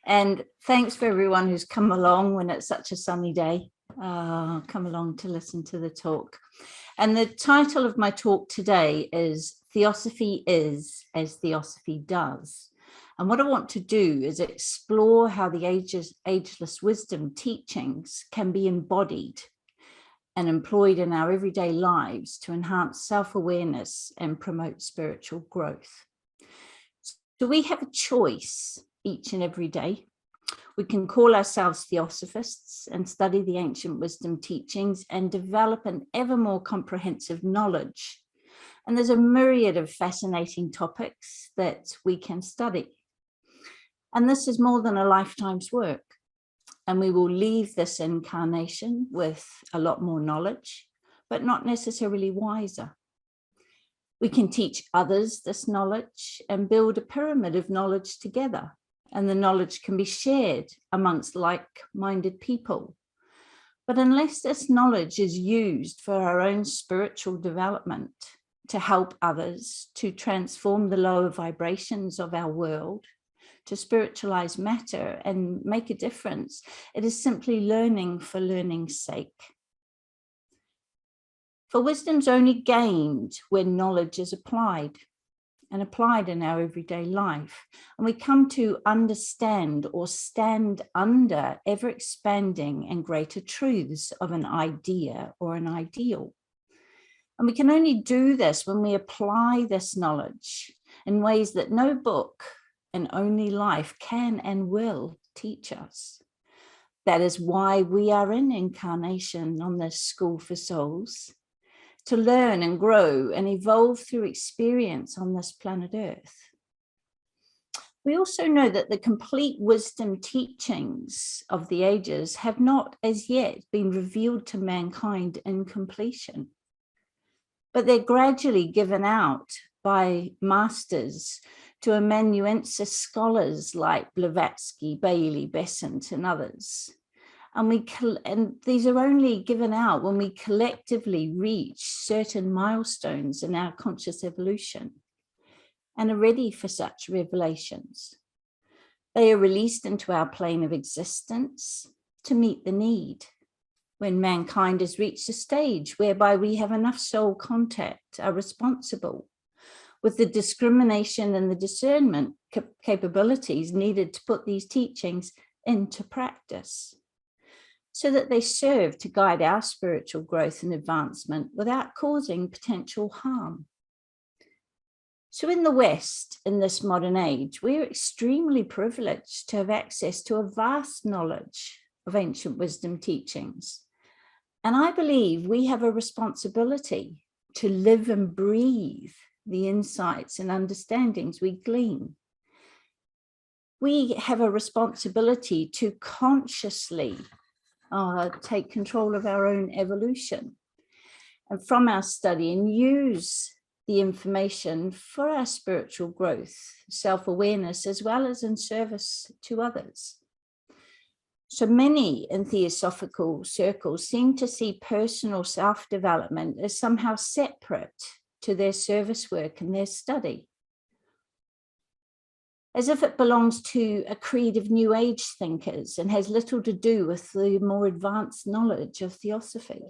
And thanks for everyone who's come along when it's such a sunny day, come along to listen to the talk. And the title of my talk today is Theosophy is as Theosophy does. And what I want to do is explore how the ageless wisdom teachings can be embodied and employed in our everyday lives to enhance self-awareness and promote spiritual growth. So we have a choice each and every day. We can call ourselves theosophists and study the ancient wisdom teachings and develop an ever more comprehensive knowledge. And there's a myriad of fascinating topics that we can study. And this is more than a lifetime's work. And we will leave this incarnation with a lot more knowledge, but not necessarily wiser. We can teach others this knowledge and build a pyramid of knowledge together. And the knowledge can be shared amongst like-minded people. But unless this knowledge is used for our own spiritual development, to help others, to transform the lower vibrations of our world, to spiritualize matter and make a difference, it is simply learning for learning's sake. For wisdom's only gained when knowledge is applied in our everyday life. And we come to understand or stand under ever-expanding and greater truths of an idea or an ideal. And we can only do this when we apply this knowledge in ways that no book and only life can and will teach us. That is why we are in incarnation on this school for souls, to learn and grow and evolve through experience on this planet Earth. We also know that the complete wisdom teachings of the ages have not as yet been revealed to mankind in completion, but they're gradually given out by masters to amanuensis scholars like Blavatsky, Bailey, Besant, and others. And these are only given out when we collectively reach certain milestones in our conscious evolution and are ready for such revelations. They are released into our plane of existence to meet the need when mankind has reached a stage whereby we have enough soul contact, are responsible with the discrimination and the discernment capabilities needed to put these teachings into practice, so that they serve to guide our spiritual growth and advancement without causing potential harm. So in the West, in this modern age, we are extremely privileged to have access to a vast knowledge of ancient wisdom teachings. And I believe we have a responsibility to live and breathe the insights and understandings we glean. We have a responsibility to consciously take control of our own evolution and from our study and use the information for our spiritual growth, self-awareness, as well as in service to others. So many in theosophical circles seem to see personal self-development as somehow separate to their service work and their study, as if it belongs to a creed of New Age thinkers and has little to do with the more advanced knowledge of Theosophy.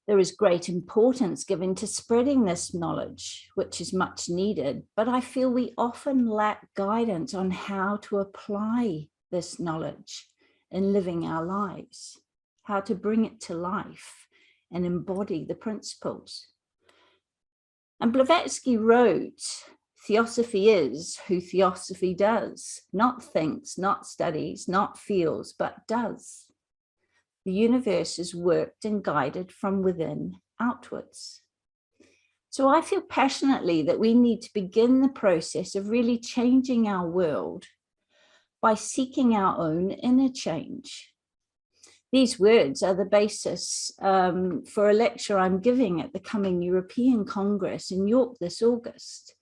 There is great importance given to spreading this knowledge, which is much needed, but I feel we often lack guidance on how to apply this knowledge in living our lives, how to bring it to life and embody the principles. And Blavatsky wrote, Theosophy is who Theosophy does, not thinks, not studies, not feels, but does. The universe is worked and guided from within outwards. So I feel passionately that we need to begin the process of really changing our world by seeking our own inner change. These words are the basis for a lecture I'm giving at the coming European Congress in York this August,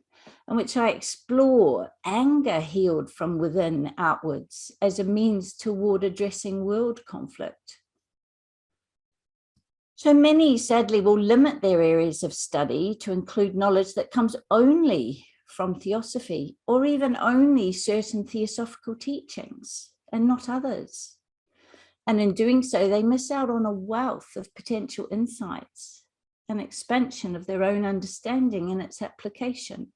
in which I explore anger healed from within outwards as a means toward addressing world conflict. So many sadly will limit their areas of study to include knowledge that comes only from Theosophy, or even only certain theosophical teachings and not others. And in doing so, they miss out on a wealth of potential insights and expansion of their own understanding and its application.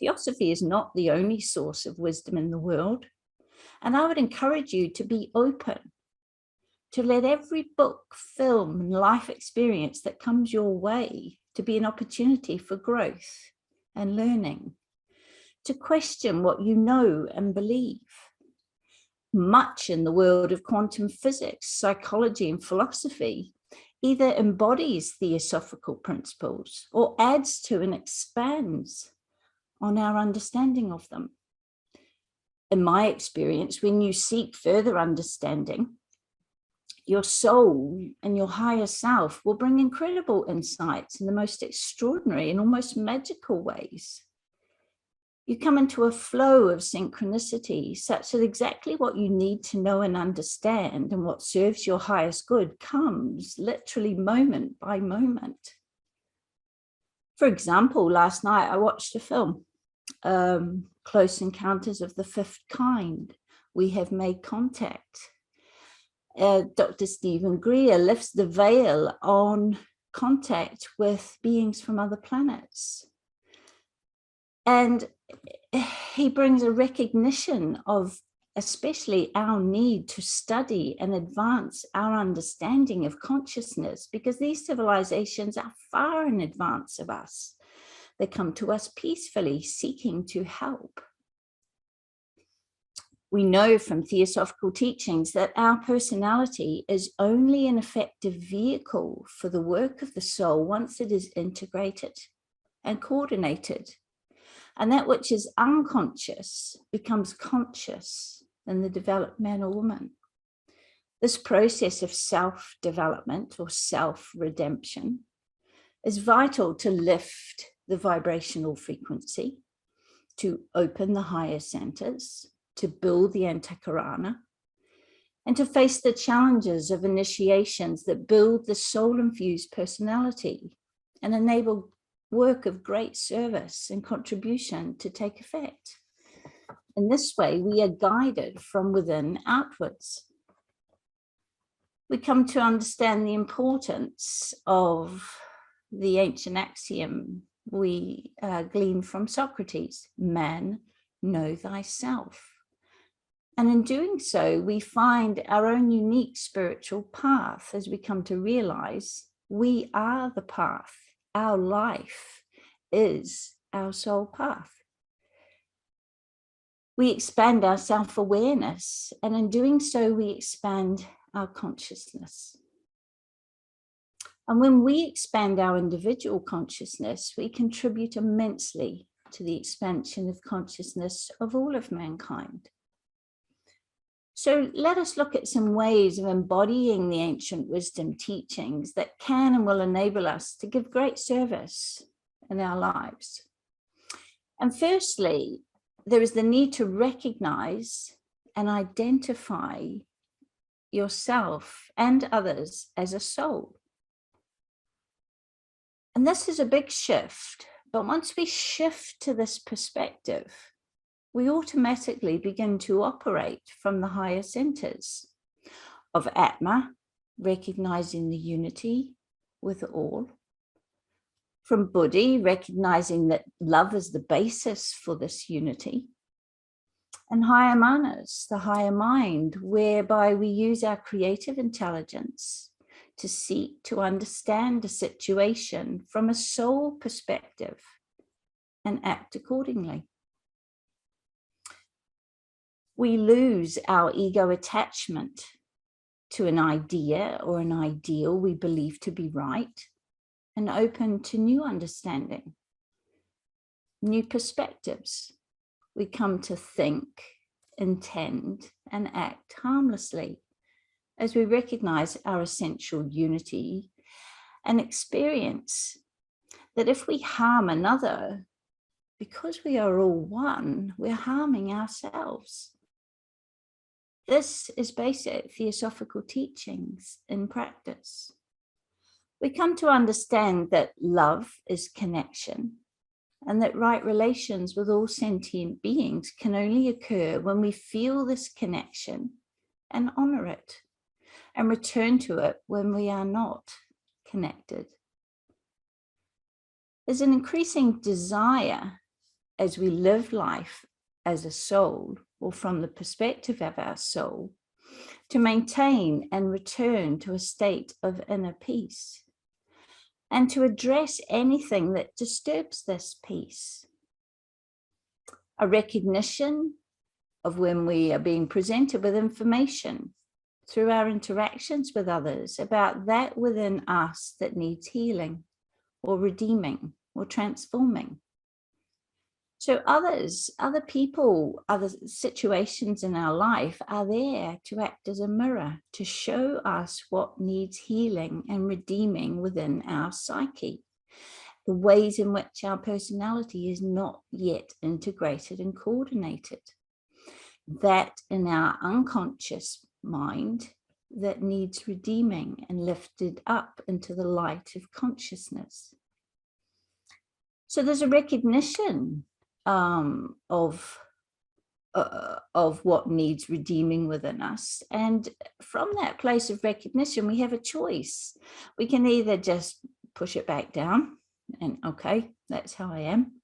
Theosophy is not the only source of wisdom in the world, and I would encourage you to be open, to let every book, film, and life experience that comes your way to be an opportunity for growth and learning, to question what you know and believe. Much in the world of quantum physics, psychology, and philosophy either embodies theosophical principles or adds to and expands on our understanding of them. In my experience, when you seek further understanding, your soul and your higher self will bring incredible insights in the most extraordinary and almost magical ways. You come into a flow of synchronicity such that exactly what you need to know and understand and what serves your highest good comes literally moment by moment. For example, last night I watched a film, Close Encounters of the Fifth Kind. We Have Made Contact. Dr. Stephen Greer lifts the veil on contact with beings from other planets. And he brings a recognition of especially our need to study and advance our understanding of consciousness, because these civilizations are far in advance of us. They come to us peacefully, seeking to help. We know from theosophical teachings that our personality is only an effective vehicle for the work of the soul once it is integrated and coordinated. And that which is unconscious becomes conscious in the developed man or woman. This process of self-development or self-redemption is vital to lift the vibrational frequency, to open the higher centers, to build the antakarana, and to face the challenges of initiations that build the soul-infused personality and enable work of great service and contribution to take effect. In this way, we are guided from within outwards. We come to understand the importance of the ancient axiom we glean from Socrates: man, know thyself. And in doing so, we find our own unique spiritual path as we come to realize we are the path. Our life is our soul path. We expand our self-awareness, and in doing so, we expand our consciousness. And when we expand our individual consciousness, we contribute immensely to the expansion of consciousness of all of mankind. So let us look at some ways of embodying the ancient wisdom teachings that can and will enable us to give great service in our lives. And firstly, there is the need to recognize and identify yourself and others as a soul. And this is a big shift, but once we shift to this perspective, we automatically begin to operate from the higher centers of Atma, recognizing the unity with all, from Buddhi, recognizing that love is the basis for this unity, and higher manas, the higher mind, whereby we use our creative intelligence to seek to understand a situation from a soul perspective and act accordingly. We lose our ego attachment to an idea or an ideal we believe to be right, and open to new understanding, new perspectives. We come to think, intend, and act harmlessly as we recognize our essential unity and experience that if we harm another, because we are all one, we're harming ourselves. This is basic theosophical teachings in practice. We come to understand that love is connection and that right relations with all sentient beings can only occur when we feel this connection and honor it, and return to it when we are not connected. There's an increasing desire as we live life as a soul, or from the perspective of our soul, to maintain and return to a state of inner peace, and to address anything that disturbs this peace. A recognition of when we are being presented with information through our interactions with others about that within us that needs healing or redeeming or transforming. So other people, other situations in our life are there to act as a mirror, to show us what needs healing and redeeming within our psyche, the ways in which our personality is not yet integrated and coordinated. That in our unconscious mind that needs redeeming and lifted up into the light of consciousness. So there's a recognition of what needs redeeming within us. And from that place of recognition, we have a choice. We can either just push it back down and, okay, that's how I am,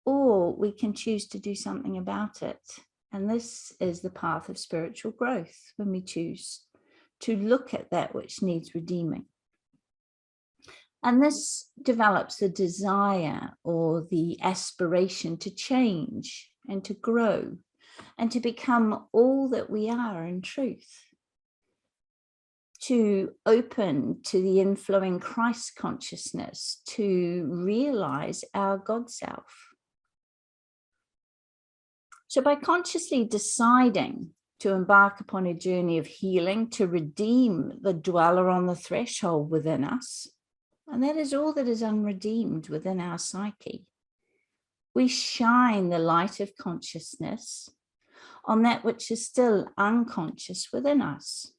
or we can choose to do something about it. And this is the path of spiritual growth, when we choose to look at that which needs redeeming. And this develops the desire or the aspiration to change and to grow and to become all that we are in truth, to open to the inflowing Christ consciousness, to realize our God self. So by consciously deciding to embark upon a journey of healing, to redeem the dweller on the threshold within us, and that is all that is unredeemed within our psyche, we shine the light of consciousness on that which is still unconscious within us.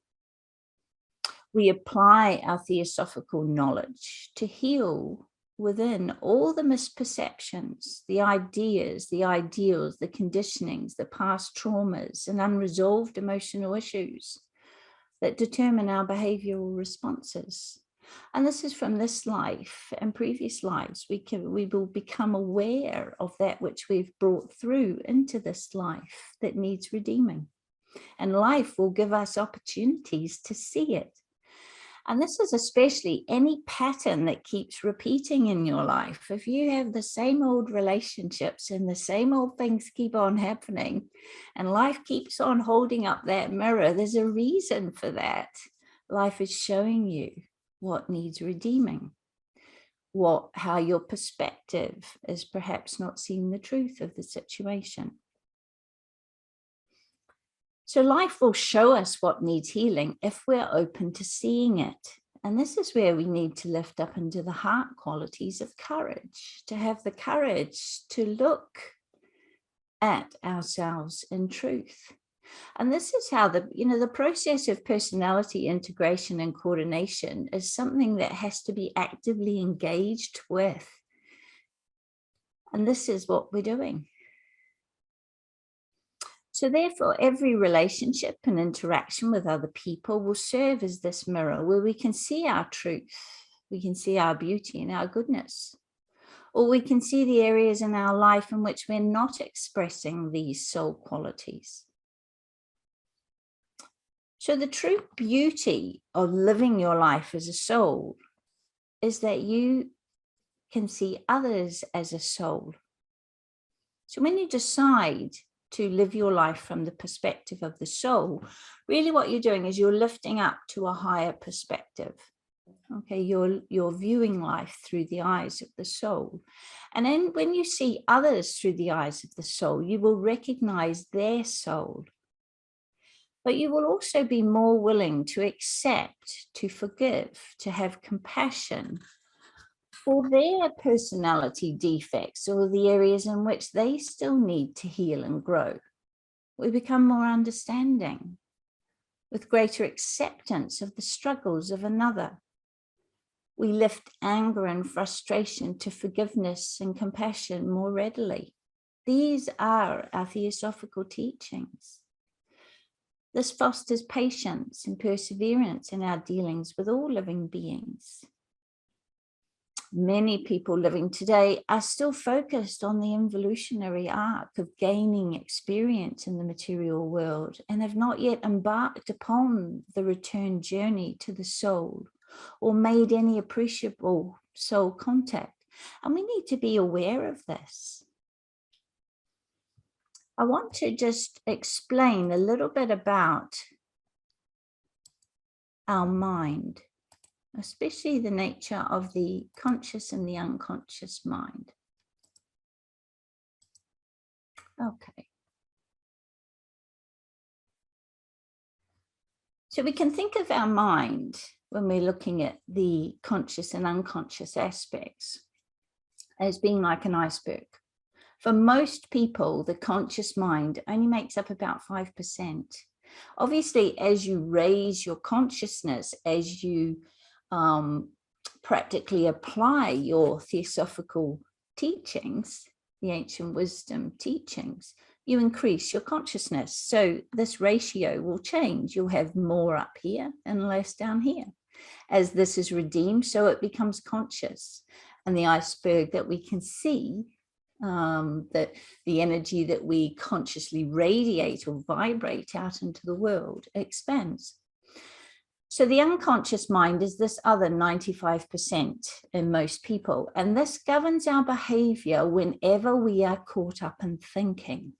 We apply our theosophical knowledge to heal within all the misperceptions, the ideas, the ideals, the conditionings, the past traumas, and unresolved emotional issues that determine our behavioral responses. And this is from this life and previous lives. We will become aware of that which we've brought through into this life that needs redeeming. And life will give us opportunities to see it. And this is especially any pattern that keeps repeating in your life. If you have the same old relationships and the same old things keep on happening, and life keeps on holding up that mirror, there's a reason for that. Life is showing you what needs redeeming, how your perspective is perhaps not seeing the truth of the situation. So life will show us what needs healing if we're open to seeing it. And this is where we need to lift up into the heart qualities of courage, to have the courage to look at ourselves in truth. And this is how the process of personality integration and coordination is something that has to be actively engaged with. And this is what we're doing. So therefore, every relationship and interaction with other people will serve as this mirror where we can see our truth, we can see our beauty and our goodness, or we can see the areas in our life in which we're not expressing these soul qualities. So the true beauty of living your life as a soul is that you can see others as a soul. So when you decide to live your life from the perspective of the soul, really what you're doing is you're lifting up to a higher perspective. Okay, you're viewing life through the eyes of the soul. And then when you see others through the eyes of the soul, you will recognize their soul. But you will also be more willing to accept, to forgive, to have compassion for their personality defects or the areas in which they still need to heal and grow. We become more understanding, with greater acceptance of the struggles of another. We lift anger and frustration to forgiveness and compassion more readily. These are our theosophical teachings. This fosters patience and perseverance in our dealings with all living beings. Many people living today are still focused on the evolutionary arc of gaining experience in the material world and have not yet embarked upon the return journey to the soul or made any appreciable soul contact. And we need to be aware of this. I want to just explain a little bit about our mind, especially the nature of the conscious and the unconscious mind. Okay. So we can think of our mind when we're looking at the conscious and unconscious aspects as being like an iceberg. For most people, the conscious mind only makes up about 5%. Obviously, as you raise your consciousness, as you practically apply your theosophical teachings, the ancient wisdom teachings, you increase your consciousness. So this ratio will change. You'll have more up here and less down here. As this is redeemed, so it becomes conscious. And the iceberg that we can see, that the energy that we consciously radiate or vibrate out into the world expands. So the unconscious mind is this other 95% in most people, and this governs our behavior whenever we are caught up in thinking.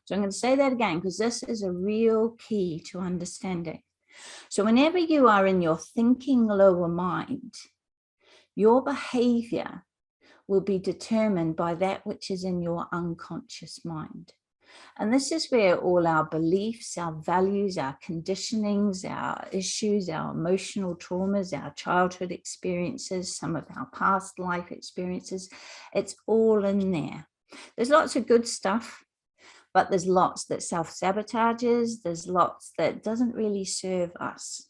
So I'm going to say that again, because this is a real key to understanding. So whenever you are in your thinking lower mind, your behavior will be determined by that which is in your unconscious mind. And this is where all our beliefs, our values, our conditionings, our issues, our emotional traumas, our childhood experiences, some of our past life experiences, it's all in there. There's lots of good stuff, but there's lots that self-sabotages, there's lots that doesn't really serve us.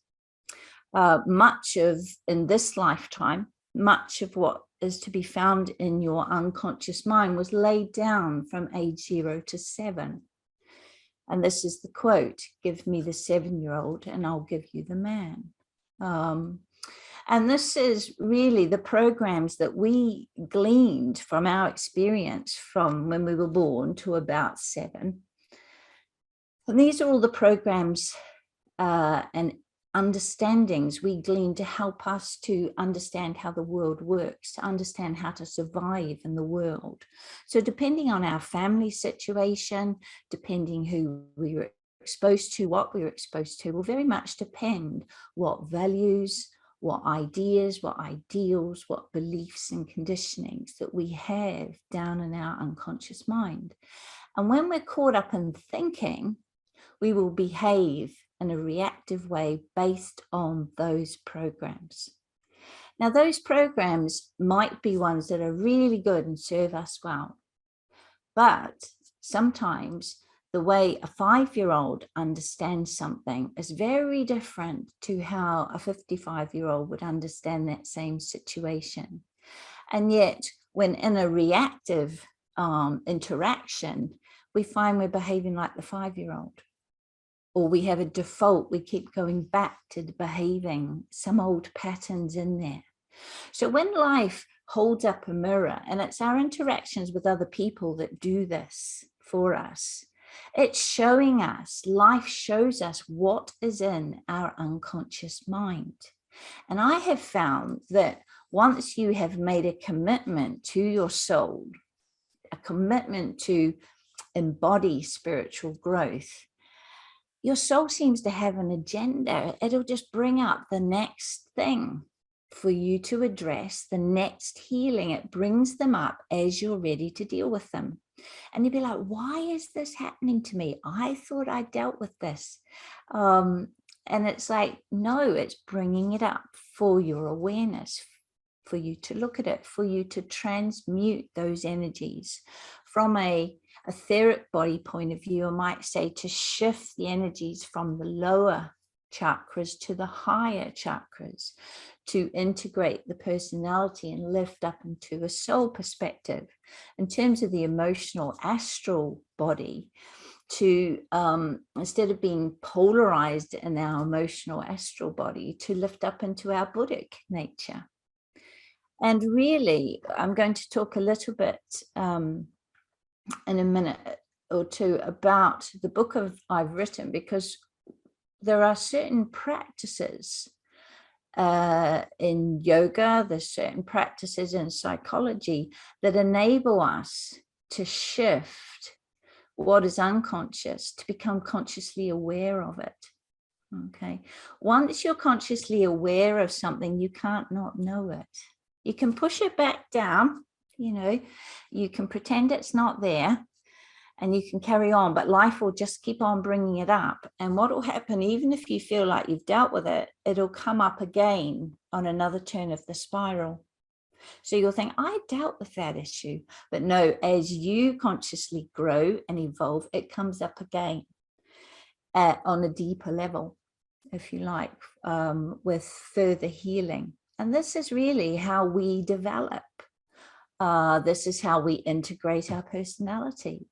Much of, in this lifetime, much of what is to be found in your unconscious mind was laid down from age 0 to 7. And this is the quote, "Give me the 7-year-old and I'll give you the man." And this is really the programs that we gleaned from our experience from when we were born to about 7. And these are all the programs and understandings we glean to help us to understand how the world works, to understand how to survive in the world. So depending on our family situation, depending who we were exposed to, what we were exposed to, will very much depend what values, what ideas, what ideals, what beliefs and conditionings that we have down in our unconscious mind. And when we're caught up in thinking, we will behave in a reactive way based on those programs. Now, those programs might be ones that are really good and serve us well, but sometimes the way a 5-year-old understands something is very different to how a 55-year-old would understand that same situation. And yet, when in a reactive interaction, we find we're behaving like the 5-year-old. Or we have a default, we keep going back to the behaving, some old patterns in there. So when life holds up a mirror, and it's our interactions with other people that do this for us, it's showing us, life shows us what is in our unconscious mind. And I have found that once you have made a commitment to your soul, a commitment to embody spiritual growth, your soul seems to have an agenda. It'll just bring up the next thing for you to address, the next healing. It brings them up as you're ready to deal with them. And you'll be like, why is this happening to me? I thought I dealt with this. And it's like, no, it's bringing it up for your awareness, for you to look at it, for you to transmute those energies from a etheric body point of view. I might say to shift the energies from the lower chakras to the higher chakras, to integrate the personality and lift up into a soul perspective. In terms of the emotional astral body, to instead of being polarized in our emotional astral body, to lift up into our Buddhic nature. And really, I'm going to talk a little bit in a minute or two about the book I've written, because there are certain practices in yoga, there's certain practices in psychology that enable us to shift what is unconscious to become consciously aware of it. Okay. Once you're consciously aware of something, you can't not know it. You can push it back down, you can pretend it's not there, and you can carry on, but life will just keep on bringing it up. And what will happen, even if you feel like you've dealt with it, it'll come up again on another turn of the spiral. So you'll think, I dealt with that issue. But no, as you consciously grow and evolve, it comes up again on a deeper level, if you like, with further healing. And this is really how we develop. This is how we integrate our personality,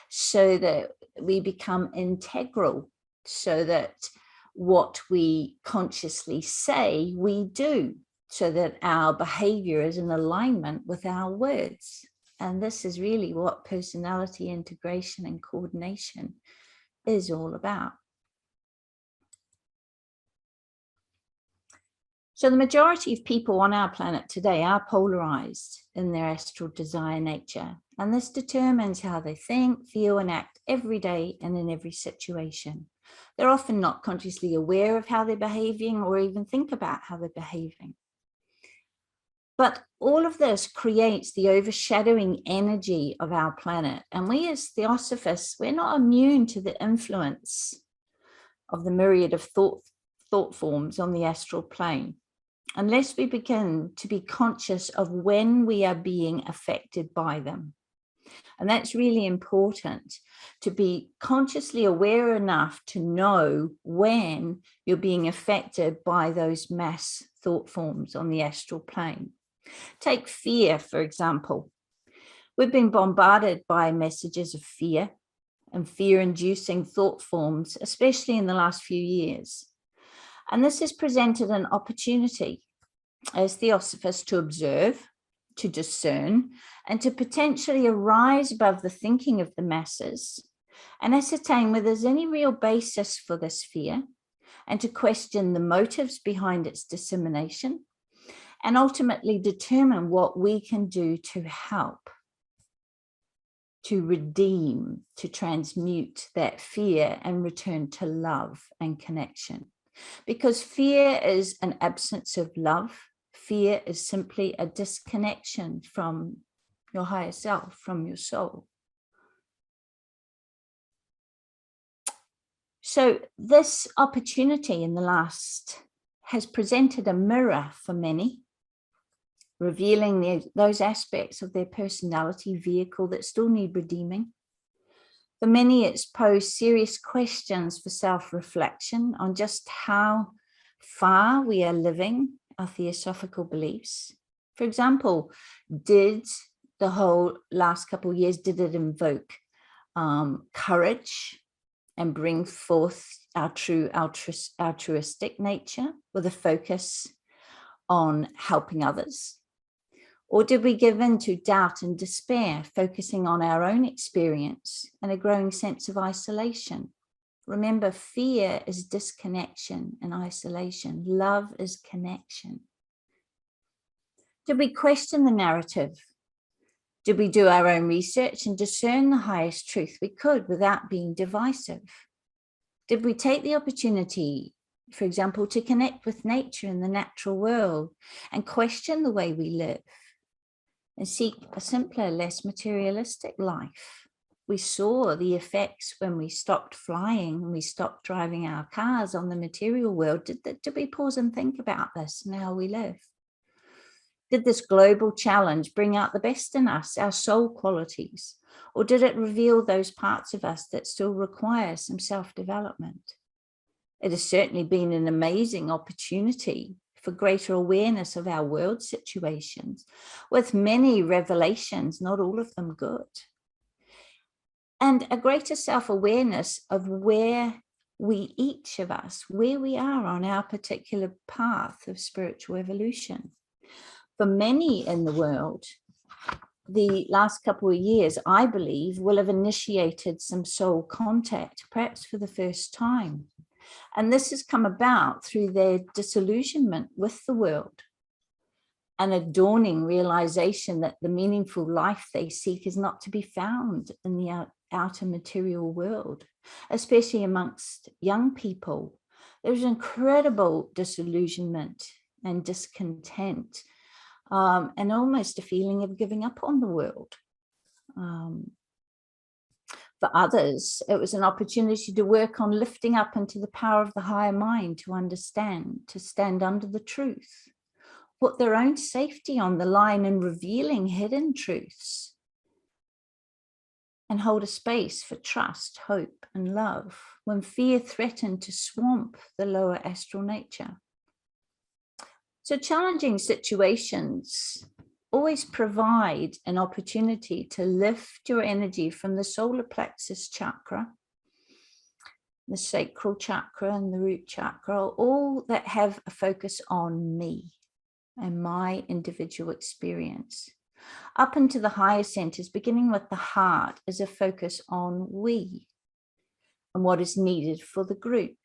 so that we become integral, so that what we consciously say, we do, so that our behavior is in alignment with our words. And this is really what personality integration and coordination is all about. So the majority of people on our planet today are polarized in their astral desire nature. And this determines how they think, feel, and act every day and in every situation. They're often not consciously aware of how they're behaving or even think about how they're behaving. But all of this creates the overshadowing energy of our planet. And we as Theosophists, we're not immune to the influence of the myriad of thought forms on the astral plane, unless we begin to be conscious of when we are being affected by them. And that's really important, to be consciously aware enough to know when you're being affected by those mass thought forms on the astral plane. Take fear, for example. We've been bombarded by messages of fear and fear-inducing thought forms, especially in the last few years. And this has presented an opportunity as Theosophists to observe, to discern, and to potentially arise above the thinking of the masses and ascertain whether there's any real basis for this fear, and to question the motives behind its dissemination, and ultimately determine what we can do to help, to redeem, to transmute that fear and return to love and connection. Because fear is an absence of love. Fear is simply a disconnection from your higher self, from your soul. So this opportunity in the last has presented a mirror for many, revealing those aspects of their personality vehicle that still need redeeming. For many, it's posed serious questions for self-reflection on just how far we are living our theosophical beliefs. For example, did the whole last couple of years, did it invoke courage and bring forth our true altruistic nature with a focus on helping others? Or did we give in to doubt and despair, focusing on our own experience and a growing sense of isolation? Remember, fear is disconnection and isolation. Love is connection. Did we question the narrative? Did we do our own research and discern the highest truth we could without being divisive? Did we take the opportunity, for example, to connect with nature in the natural world and question the way we live and seek a simpler, less materialistic life? We saw the effects when we stopped flying and we stopped driving our cars on the material world. Did we pause and think about this and how we live? Did this global challenge bring out the best in us, our soul qualities, or did it reveal those parts of us that still require some self-development? It has certainly been an amazing opportunity for greater awareness of our world situations, with many revelations, not all of them good, and a greater self-awareness of where we, each of us, where we are on our particular path of spiritual evolution. For many in the world, the last couple of years, I believe, will have initiated some soul contact, perhaps for the first time. And this has come about through their disillusionment with the world, and a dawning realization that the meaningful life they seek is not to be found in the outer material world, especially amongst young people. There's incredible disillusionment and discontent, and almost a feeling of giving up on the world. For others, it was an opportunity to work on lifting up into the power of the higher mind, to understand, to stand under the truth, put their own safety on the line in revealing hidden truths, and hold a space for trust, hope, and love when fear threatened to swamp the lower astral nature. So challenging situations always provide an opportunity to lift your energy from the solar plexus chakra, the sacral chakra, and the root chakra, all that have a focus on me and my individual experience, up into the higher centers, beginning with the heart as a focus on we and what is needed for the group,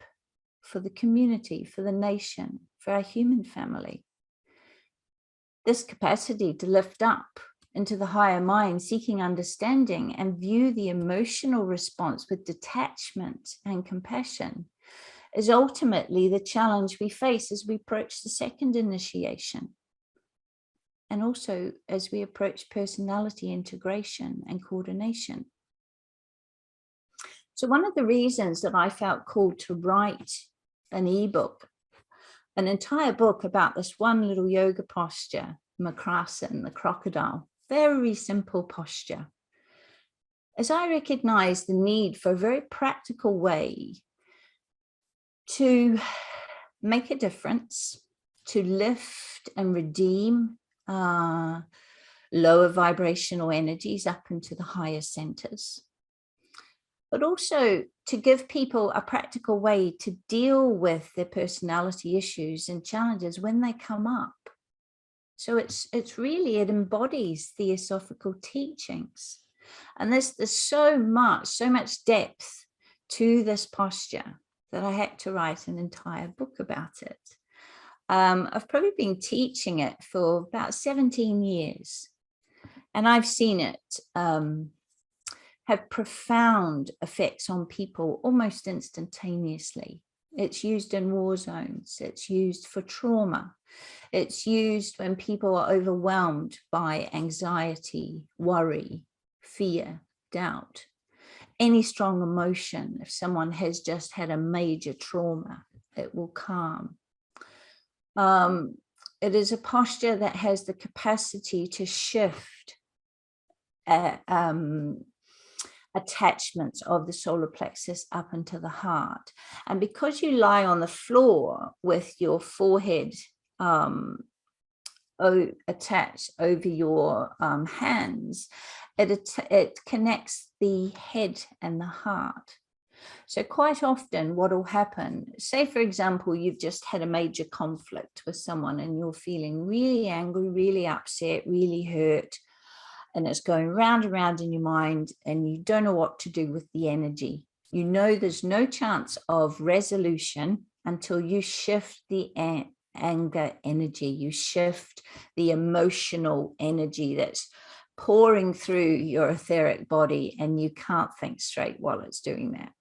for the community, for the nation, for our human family. This capacity to lift up into the higher mind, seeking understanding, and view the emotional response with detachment and compassion is ultimately the challenge we face as we approach the second initiation, and also as we approach personality integration and coordination. So one of the reasons that I felt called to write an ebook, an entire book about this one little yoga posture, Makrasan, the crocodile, very simple posture, as I recognized the need for a very practical way to make a difference, to lift and redeem lower vibrational energies up into the higher centers, but also to give people a practical way to deal with their personality issues and challenges when they come up. So it embodies theosophical teachings. And there's so much depth to this posture that I had to write an entire book about it. I've probably been teaching it for about 17 years, and I've seen it have profound effects on people almost instantaneously. It's used in war zones. It's used for trauma. It's used when people are overwhelmed by anxiety, worry, fear, doubt, any strong emotion. If someone has just had a major trauma, it will calm. It is a posture that has the capacity to shift attachments of the solar plexus up into the heart. And because you lie on the floor with your forehead attached over your hands, it connects the head and the heart. So quite often what will happen, say for example, you've just had a major conflict with someone and you're feeling really angry, really upset, really hurt, and it's going round and round in your mind and you don't know what to do with the energy. You know there's no chance of resolution until you shift the anger energy, you shift the emotional energy that's pouring through your etheric body, and you can't think straight while it's doing that.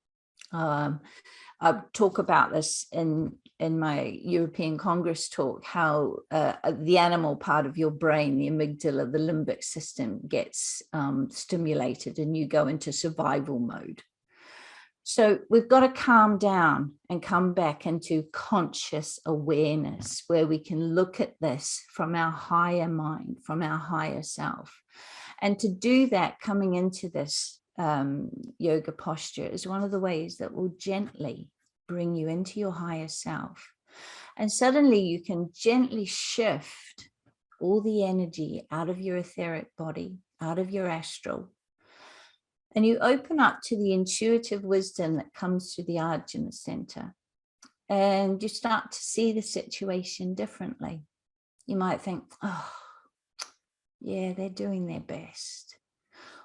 I talk about this in my European Congress talk, how the animal part of your brain, the amygdala, the limbic system gets stimulated and you go into survival mode. So we've got to calm down and come back into conscious awareness, where we can look at this from our higher mind, from our higher self. And to do that, coming into this yoga posture is one of the ways that will gently bring you into your higher self. And suddenly you can gently shift all the energy out of your etheric body, out of your astral. And you open up to the intuitive wisdom that comes through the Ajna center. And you start to see the situation differently. You might think, oh, yeah, they're doing their best.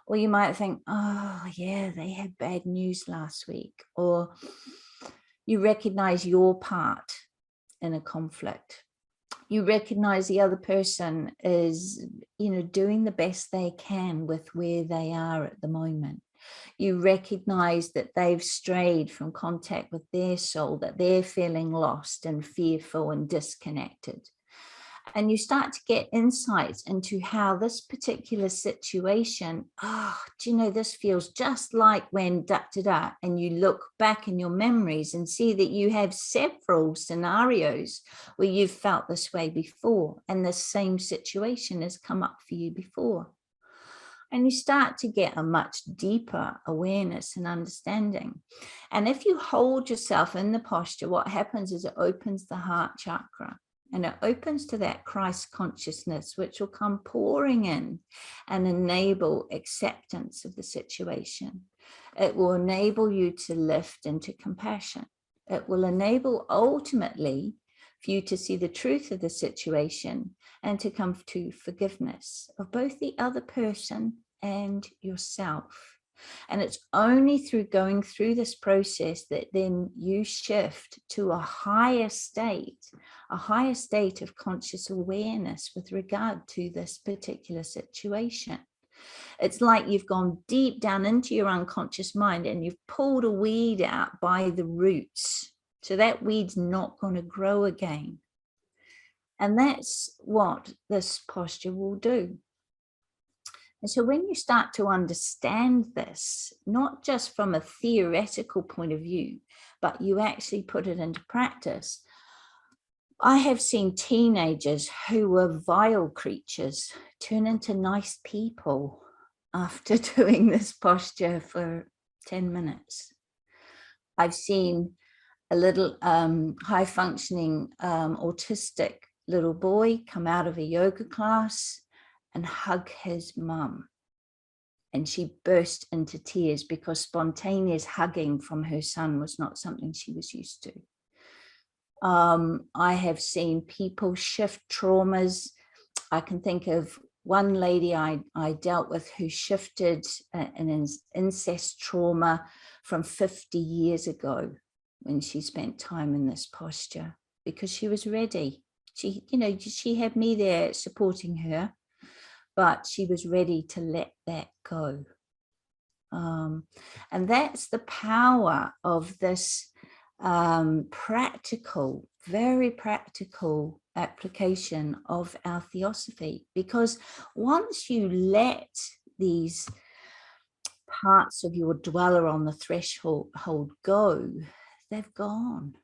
Or you might think, oh, yeah, they had bad news last week. Or you recognize your part in a conflict. You recognize the other person is, doing the best they can with where they are at the moment. You recognize that they've strayed from contact with their soul, that they're feeling lost and fearful and disconnected. And you start to get insights into how this particular situation, this feels just like when da-da-da, and you look back in your memories and see that you have several scenarios where you've felt this way before, and the same situation has come up for you before. And you start to get a much deeper awareness and understanding. And if you hold yourself in the posture, what happens is it opens the heart chakra. And it opens to that Christ consciousness, which will come pouring in and enable acceptance of the situation. It will enable you to lift into compassion. It will enable ultimately for you to see the truth of the situation and to come to forgiveness of both the other person and yourself. And it's only through going through this process that then you shift to a higher state of conscious awareness with regard to this particular situation. It's like you've gone deep down into your unconscious mind and you've pulled a weed out by the roots. So that weed's not going to grow again. And that's what this posture will do. And so when you start to understand this, not just from a theoretical point of view, but you actually put it into practice, I have seen teenagers who were vile creatures turn into nice people after doing this posture for 10 minutes. I've seen a little high-functioning autistic little boy come out of a yoga class and hug his mum. And she burst into tears because spontaneous hugging from her son was not something she was used to. I have seen people shift traumas. I can think of one lady I dealt with who shifted an incest trauma from 50 years ago when she spent time in this posture because she was ready. She had me there supporting her, but she was ready to let that go. And that's the power of this practical, very practical application of our Theosophy. Because once you let these parts of your dweller on the threshold go, they've gone.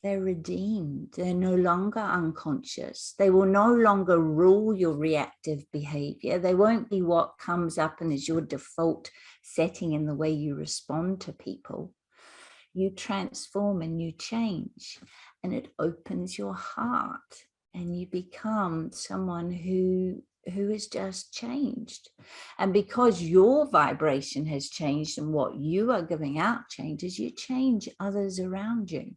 They're redeemed. They're no longer unconscious. They will no longer rule your reactive behavior. They won't be what comes up and is your default setting in the way you respond to people. You transform and you change, and it opens your heart, and you become someone who is just changed. And because your vibration has changed and what you are giving out changes, you change others around you.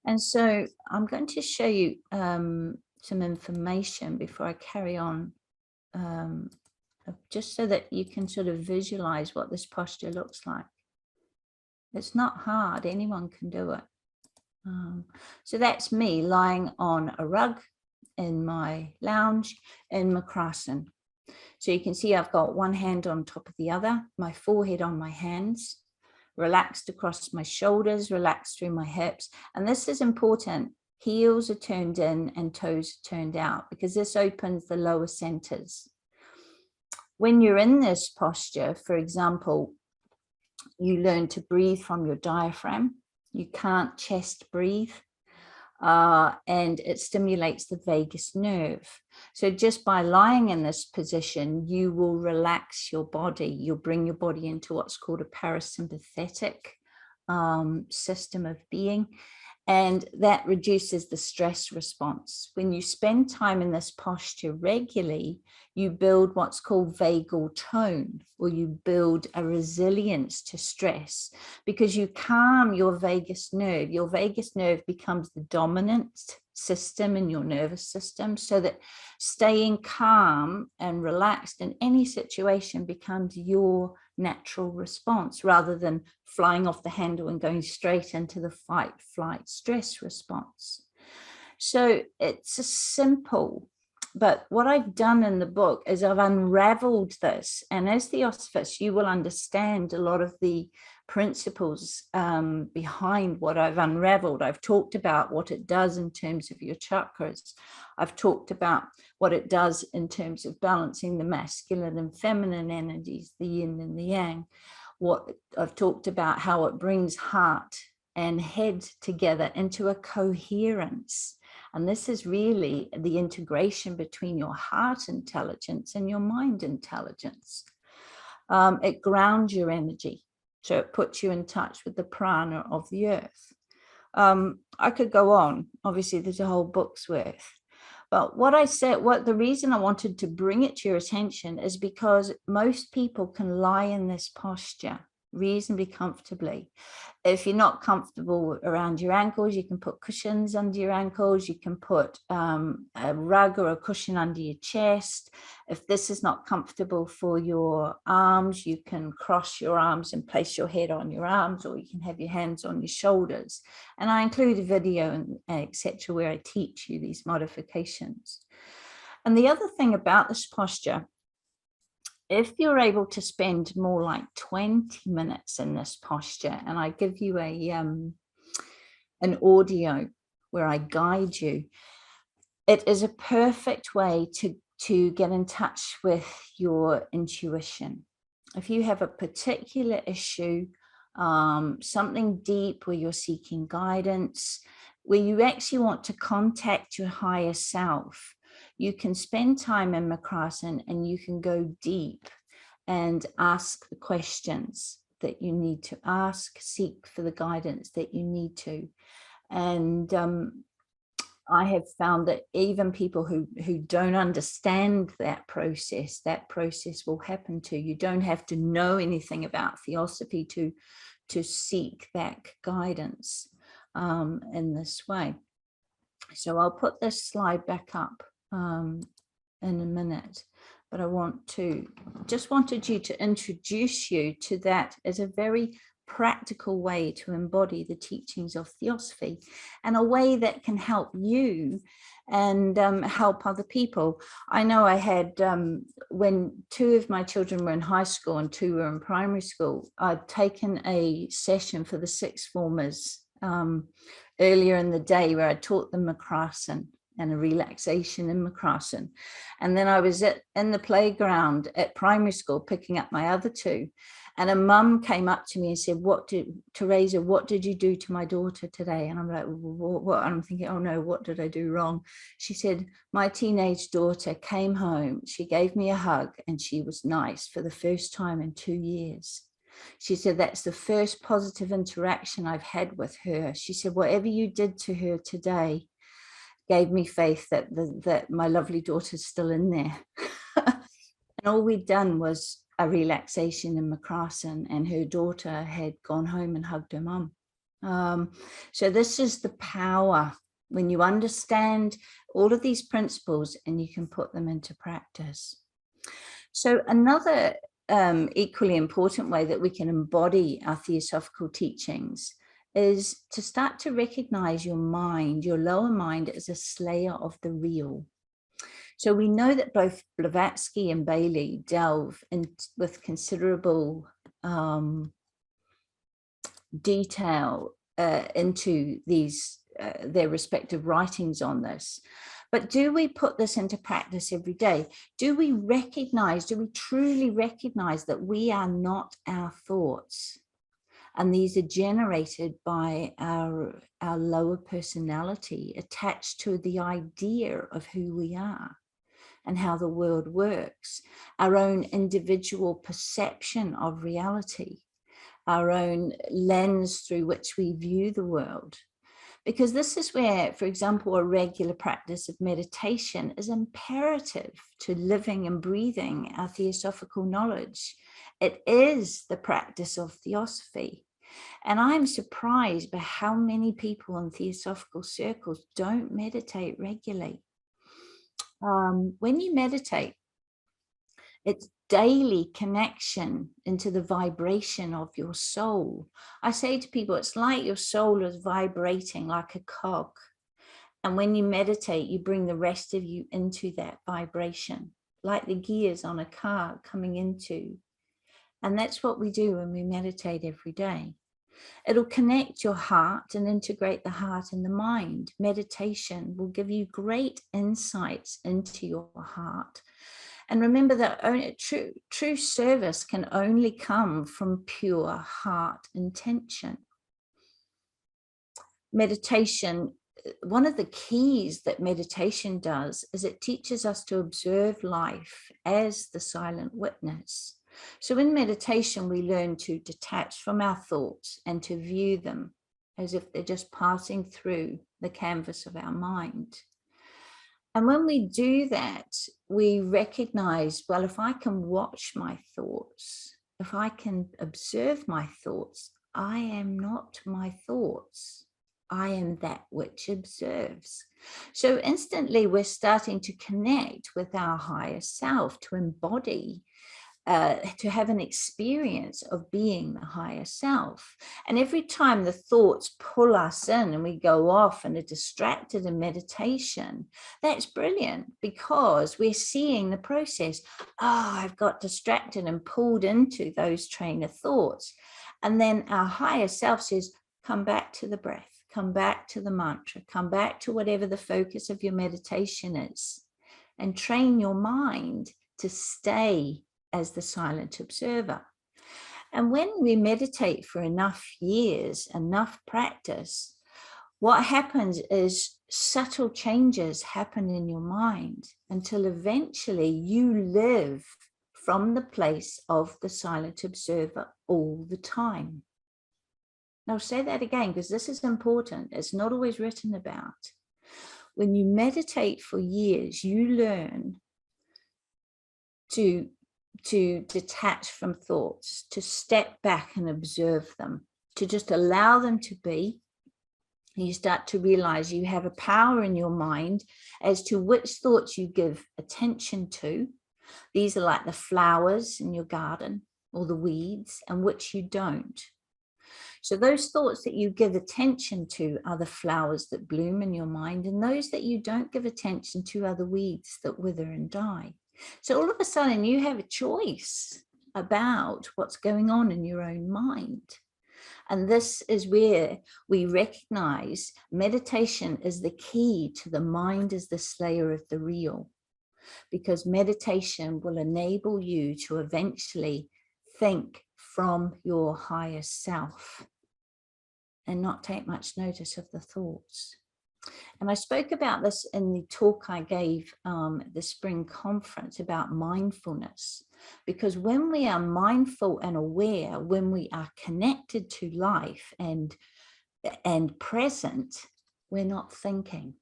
And so I'm going to show you some information before I carry on, just so that you can sort of visualize what this posture looks like. It's not hard, anyone can do it. So that's me lying on a rug in my lounge in Makrasan. So you can see I've got one hand on top of the other, my forehead on my hands, relaxed across my shoulders, relaxed through my hips. And this is important. Heels are turned in and toes are turned out because this opens the lower centers. When you're in this posture, for example, you learn to breathe from your diaphragm. You can't chest breathe. And it stimulates the vagus nerve. So just by lying in this position, you will relax your body. You'll bring your body into what's called a parasympathetic system of being. And that reduces the stress response. When you spend time in this posture regularly, you build what's called vagal tone, or you build a resilience to stress, because you calm your vagus nerve. Your vagus nerve becomes the dominant system in your nervous system, so that staying calm and relaxed in any situation becomes your natural response, rather than flying off the handle and going straight into the fight, flight, stress response. So it's a simple, but what I've done in the book is I've unraveled this. And as Theosophist, you will understand a lot of the principles behind what I've unraveled. I've talked about what it does in terms of your chakras. I've talked about what it does in terms of balancing the masculine and feminine energies, the yin and the yang. What I've talked about, how it brings heart and head together into a coherence. And this is really the integration between your heart intelligence and your mind intelligence. It grounds your energy. So it puts you in touch with the prana of the earth. I could go on. Obviously, there's a whole book's worth. But what I said, the reason I wanted to bring it to your attention is because most people can lie in this posture reasonably comfortably. If you're not comfortable around your ankles, you can put cushions under your ankles. You can put a rug or a cushion under your chest. If this is not comfortable for your arms, you can cross your arms and place your head on your arms, or you can have your hands on your shoulders. And I include a video and etc. where I teach you these modifications. And the other thing about this posture, if you're able to spend more like 20 minutes in this posture, and I give you an audio where I guide you, it is a perfect way to get in touch with your intuition. If you have a particular issue, something deep where you're seeking guidance, where you actually want to contact your higher self, you can spend time in Makrasana and you can go deep and ask the questions that you need to ask, seek for the guidance that you need to. And I have found that even people who don't understand that process will happen to you. You don't have to know anything about Theosophy to seek that guidance in this way. So I'll put this slide back up in a minute, but I just wanted you to introduce you to that as a very practical way to embody the teachings of Theosophy, and a way that can help you and help other people. I know I had, when 2 of my children were in high school and 2 were in primary school, I'd taken a session for the 6th formers earlier in the day where I taught them Makrasana and a relaxation in Makrasana. And then I was in the playground at primary school picking up my other 2. And a mum came up to me and said, Teresa, what did you do to my daughter today? And I'm like, what? And I'm thinking, oh no, what did I do wrong? She said, my teenage daughter came home, she gave me a hug, and she was nice for the first time in 2 years. She said, that's the first positive interaction I've had with her. She said, whatever you did to her today gave me faith that my lovely daughter's still in there. And all we'd done was a relaxation in Makrasana, and her daughter had gone home and hugged her mum. So this is the power when you understand all of these principles and you can put them into practice. So another equally important way that we can embody our theosophical teachings is to start to recognize your mind, your lower mind, as a slayer of the real. So we know that both Blavatsky and Bailey delve in with considerable detail into these their respective writings on this. But do we put this into practice every day? Do we truly recognize that we are not our thoughts? And these are generated by our lower personality attached to the idea of who we are and how the world works, our own individual perception of reality. our own lens through which we view the world. Because this is where, for example, a regular practice of meditation is imperative to living and breathing our theosophical knowledge. It is the practice of theosophy. And I'm surprised by how many people in theosophical circles don't meditate regularly. When you meditate, it's daily connection into the vibration of your soul. I say to people, it's like your soul is vibrating like a cog. And when you meditate, you bring the rest of you into that vibration, like the gears on a car coming into. And that's what we do when we meditate every day. It'll connect your heart and integrate the heart and the mind. Meditation will give you great insights into your heart. And remember that true service can only come from pure heart intention. Meditation, one of the keys that meditation does is it teaches us to observe life as the silent witness. So in meditation, we learn to detach from our thoughts and to view them as if they're just passing through the canvas of our mind. And when we do that, we recognize, well, if I can watch my thoughts, if I can observe my thoughts, I am not my thoughts. I am that which observes. So instantly we're starting to connect with our higher self, to embody, to have an experience of being the higher self. And every time the thoughts pull us in and we go off and are distracted in meditation, that's brilliant, because we're seeing the process. Oh, I've got distracted and pulled into those train of thoughts. And then our higher self says, come back to the breath, come back to the mantra, come back to whatever the focus of your meditation is, and train your mind to stay as the silent observer. And when we meditate for enough years, enough practice, what happens is subtle changes happen in your mind until eventually you live from the place of the silent observer all the time. Now, I'll say that again, because this is important. It's not always written about. When you meditate for years, you learn to detach from thoughts, to step back and observe them, to just allow them to be. You start to realize you have a power in your mind as to which thoughts you give attention to. These are like the flowers in your garden or the weeds, and which you don't. So those thoughts that you give attention to are the flowers that bloom in your mind, and those that you don't give attention to are the weeds that wither and die. So all of a sudden you have a choice about what's going on in your own mind. And this is where we recognize meditation is the key to the mind as the slayer of the real, because meditation will enable you to eventually think from your higher self and not take much notice of the thoughts. And I spoke about this in the talk I gave at the spring conference about mindfulness, because when we are mindful and aware, when we are connected to life and present, we're not thinking.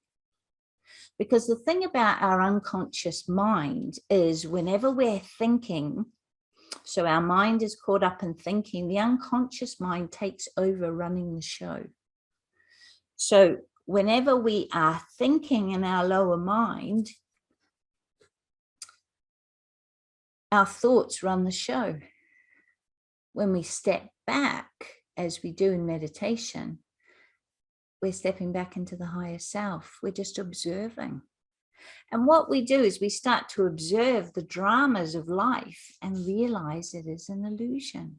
Because the thing about our unconscious mind is whenever we're thinking, so our mind is caught up in thinking, the unconscious mind takes over running the show. So whenever we are thinking in our lower mind, our thoughts run the show. When we step back, as we do in meditation, we're stepping back into the higher self. We're just observing. And what we do is we start to observe the dramas of life and realize it is an illusion.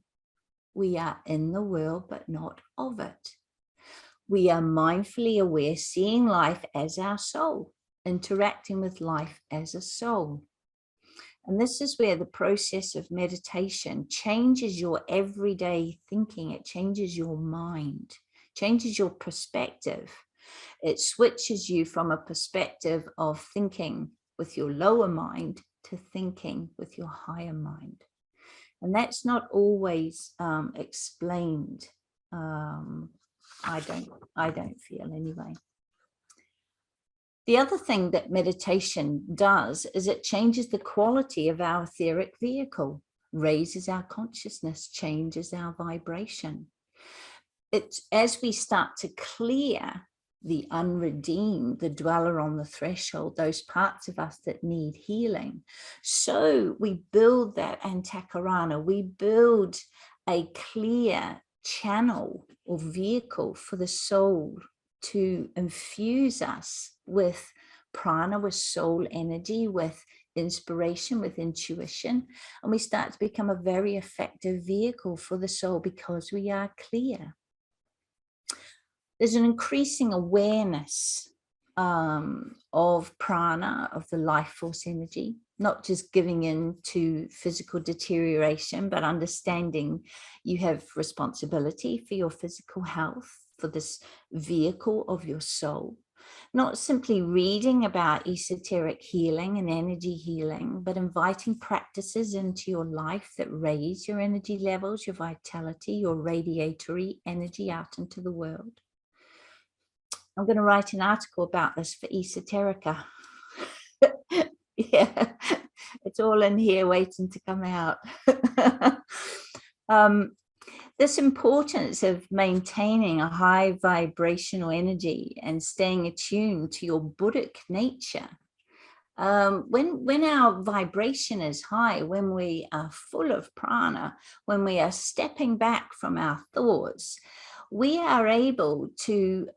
We are in the world, but not of it. We are mindfully aware, seeing life as our soul, interacting with life as a soul. And this is where the process of meditation changes your everyday thinking. It changes your mind, changes your perspective. It switches you from a perspective of thinking with your lower mind to thinking with your higher mind. And that's not always explained. I don't feel anyway. The other thing that meditation does is it changes the quality of our etheric vehicle, raises our consciousness, changes our vibration. It's as we start to clear the unredeemed, the dweller on the threshold, those parts of us that need healing. So we build that antakarana, we build a clear channel or vehicle for the soul to infuse us with prana, with soul energy, with inspiration, with intuition, and we start to become a very effective vehicle for the soul because we are clear. There's an increasing awareness of prana, of the life force energy, not just giving in to physical deterioration, but understanding you have responsibility for your physical health, for this vehicle of your soul. Not simply reading about esoteric healing and energy healing, but inviting practices into your life that raise your energy levels, your vitality, your radiatory energy out into the world. I'm going to write an article about this for Esoterica. Yeah, it's all in here waiting to come out. This importance of maintaining a high vibrational energy and staying attuned to your Buddhic nature. When our vibration is high, when we are full of prana, when we are stepping back from our thoughts, we are able to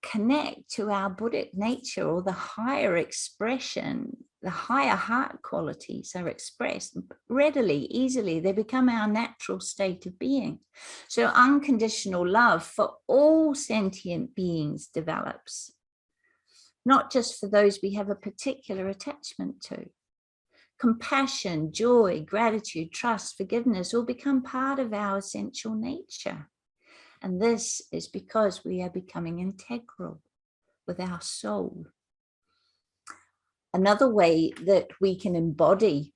connect to our Buddhic nature, or the higher expression, the higher heart qualities are expressed readily, easily. They become our natural state of being. So unconditional love for all sentient beings develops, not just for those we have a particular attachment to. Compassion, joy, gratitude, trust, forgiveness all become part of our essential nature. And this is because we are becoming integral with our soul. Another way that we can embody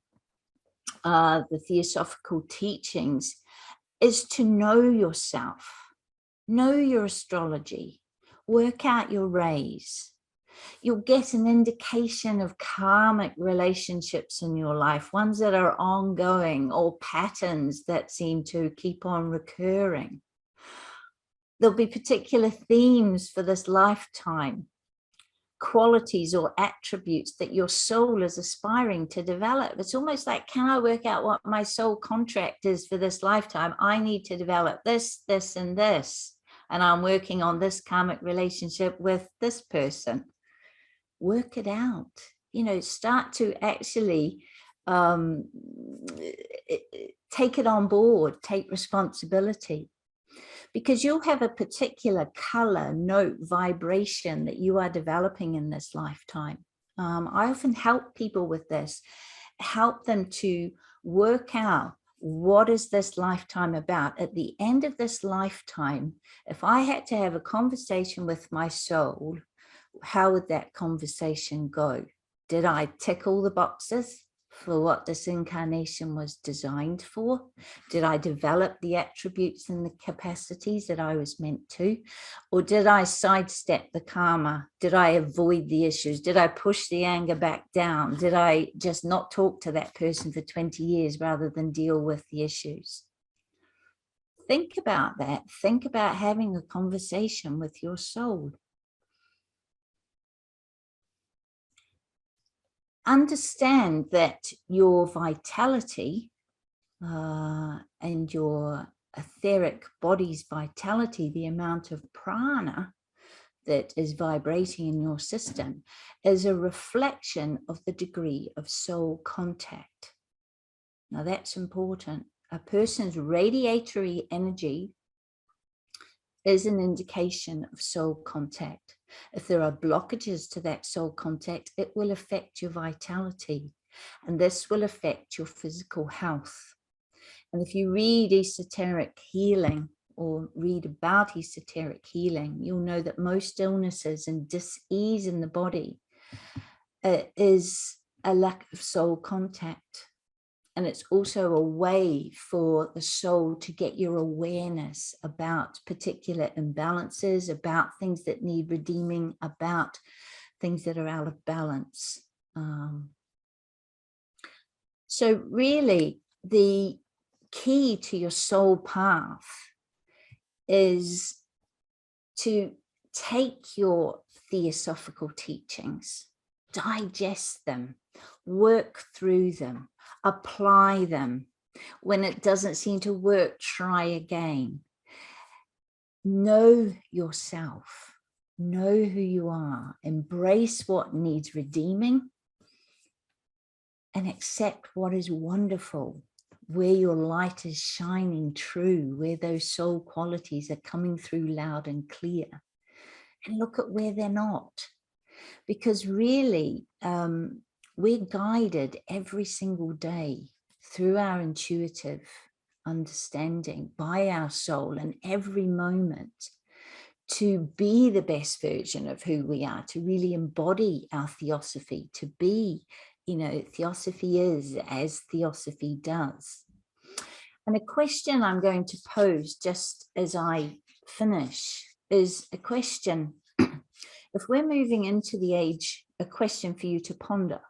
the theosophical teachings is to know yourself, know your astrology, work out your rays. You'll get an indication of karmic relationships in your life, ones that are ongoing or patterns that seem to keep on recurring. There'll be particular themes for this lifetime, qualities or attributes that your soul is aspiring to develop. It's almost like, can I work out what my soul contract is for this lifetime? I need to develop this, this, and this. And I'm working on this karmic relationship with this person. Work it out. You know, start to actually take it on board, take responsibility. Because you'll have a particular color, note, vibration that you are developing in this lifetime. I often help people with this, help them to work out, what is this lifetime about? At the end of this lifetime, if I had to have a conversation with my soul, how would that conversation go? Did I tick all the boxes for what this incarnation was designed for? Did I develop the attributes and the capacities that I was meant to? Or did I sidestep the karma? Did I avoid the issues? Did I push the anger back down? Did I just not talk to that person for 20 years rather than deal with the issues? Think about that. Think about having a conversation with your soul. Understand that your vitality and your etheric body's vitality, the amount of prana that is vibrating in your system, is a reflection of the degree of soul contact. Now that's important. A person's radiatory energy is an indication of soul contact. If there are blockages to that soul contact, it will affect your vitality, and this will affect your physical health. And if you read esoteric healing or read about esoteric healing, you'll know that most illnesses and dis-ease in the body is a lack of soul contact. And it's also a way for the soul to get your awareness about particular imbalances, about things that need redeeming, about things that are out of balance. So really, the key to your soul path is to take your theosophical teachings, digest them, work through them, apply them. When it doesn't seem to work, try again. Know yourself, know who you are, embrace what needs redeeming, and accept what is wonderful, where your light is shining true, where those soul qualities are coming through loud and clear. And look at where they're not. Because really, we're guided every single day through our intuitive understanding by our soul, and every moment to be the best version of who we are, to really embody our theosophy, to be, you know, Theosophy is as Theosophy does. And a question I'm going to pose just as I finish is a question, if we're moving into the age, a question for you to ponder.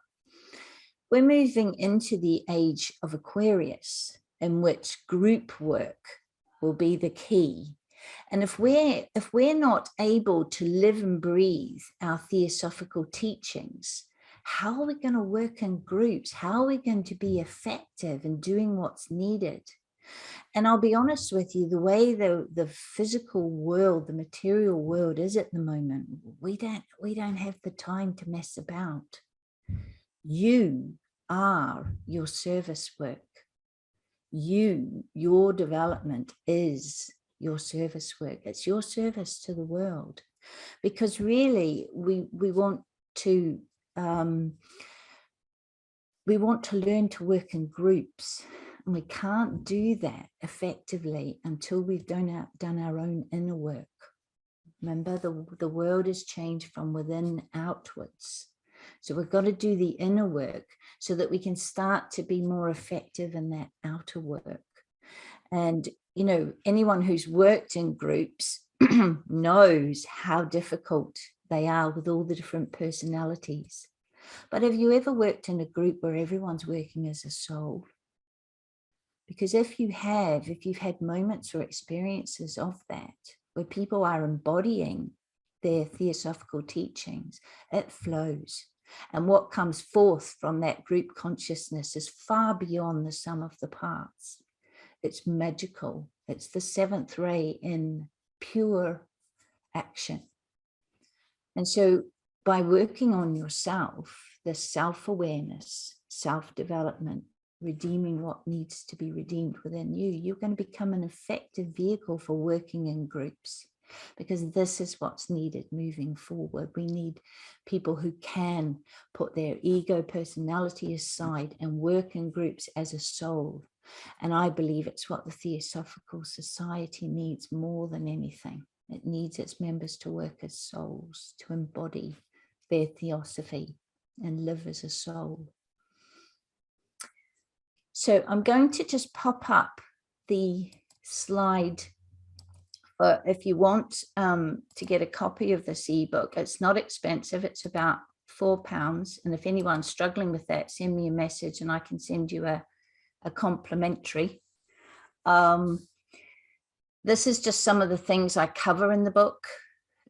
We're moving into the age of Aquarius, in which group work will be the key. And if we're not able to live and breathe our theosophical teachings, how are we going to work in groups? How are we going to be effective in doing what's needed? And I'll be honest with you, the way the physical world, the material world is at the moment, we don't have the time to mess about. You are your service work. Your development is your service work. It's your service to the world, because really we want to learn to work in groups, and we can't do that effectively until we've done our own inner work. Remember, the world has changed from within outwards. So we've got to do the inner work so that we can start to be more effective in that outer work. And, you know, anyone who's worked in groups knows how difficult they are with all the different personalities. But have you ever worked in a group where everyone's working as a soul? Because if you've had moments or experiences of that, where people are embodying their theosophical teachings, it flows. And what comes forth from that group consciousness is far beyond the sum of the parts. It's magical. It's the seventh ray in pure action. And so by working on yourself, the self-awareness, self-development, redeeming what needs to be redeemed within you, you're going to become an effective vehicle for working in groups, because this is what's needed moving forward. We need people who can put their ego personality aside and work in groups as a soul. And I believe it's what the Theosophical Society needs more than anything. It needs its members to work as souls, to embody their theosophy and live as a soul. So I'm going to just pop up the slide if you want to get a copy of this ebook. It's not expensive. It's about £4. And if anyone's struggling with that, send me a message and I can send you a complimentary. This is just some of the things I cover in the book.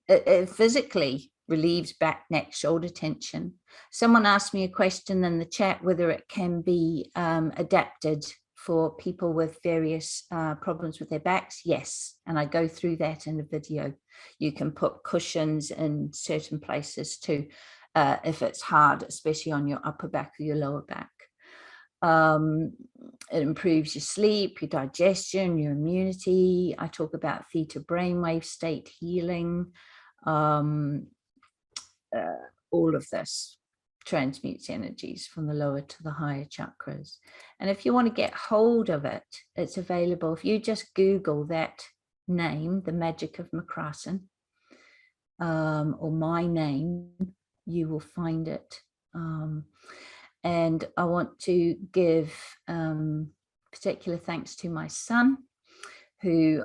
It physically relieves back, neck, shoulder tension. Someone asked me a question in the chat whether it can be adapted for people with various problems with their backs. Yes, and I go through that in a video. You can put cushions in certain places too, if it's hard, especially on your upper back or your lower back. It improves your sleep, your digestion, your immunity. I talk about theta brainwave state healing. All of this transmutes energies from the lower to the higher chakras. And if you want to get hold of it, it's available. If you just Google that name, The Magic of Makrasan, or my name, you will find it. And I want to give particular thanks to my son, who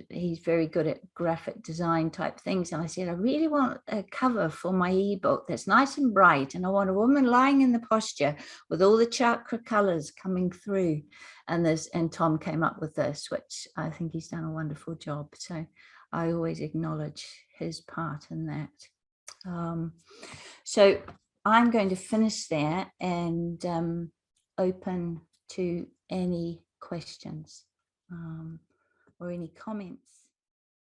he's very good at graphic design type things. And I said, I really want a cover for my ebook that's nice and bright. And I want a woman lying in the posture with all the chakra colors coming through. And Tom came up with this, which I think he's done a wonderful job. So I always acknowledge his part in that. So I'm going to finish there and open to any questions or any comments.